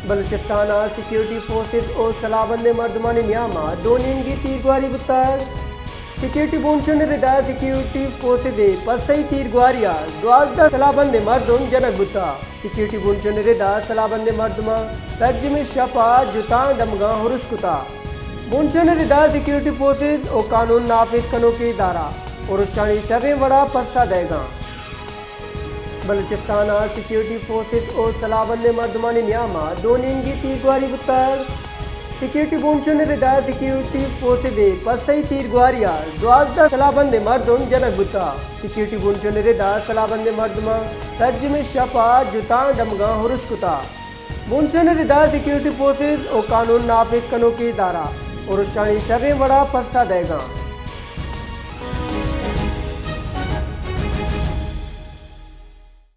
Balochistan security forces और सलाबंद मर्दमानी Nyama दोनियंगी तीरगुआरी बुतार security बोंशन रिदा security forces Pasai तीरगुआरिया 12 सलाबंद मर्दम जनक बुता security बोंशन रिदा सलाबंद मर्दमा तर्जमे शपा जुता डमगा हुरुश कुता बोंशन रिदा सिक्योरिटी फोर्सेस और कानून नाफिज कनो के इदारा उरुशानी शबे बड़ा परसा देगा बलूचिस्तान सिक्योरिटी फोर्सेस और सलाबंद मर्दमानी न्यामा दोनियंगी तीरगुआरी बुतार सिक्योरिटी बोंशन रिदा सिक्योरिटी फोर्सेस पसई तीरगुआरिया 12 सलाबंद मर्दम जनक बुता सिक्योरिटी बोंशन रिदा सलाबंद मर्दमा तर्जमे शपा जुता डमगा हुरुश कुता बोंशन रिदा सिक्योरिटी फोर्सेस और कानून नाफिज कनो के इदारा उरुशानी शबे बड़ा परसा देगा।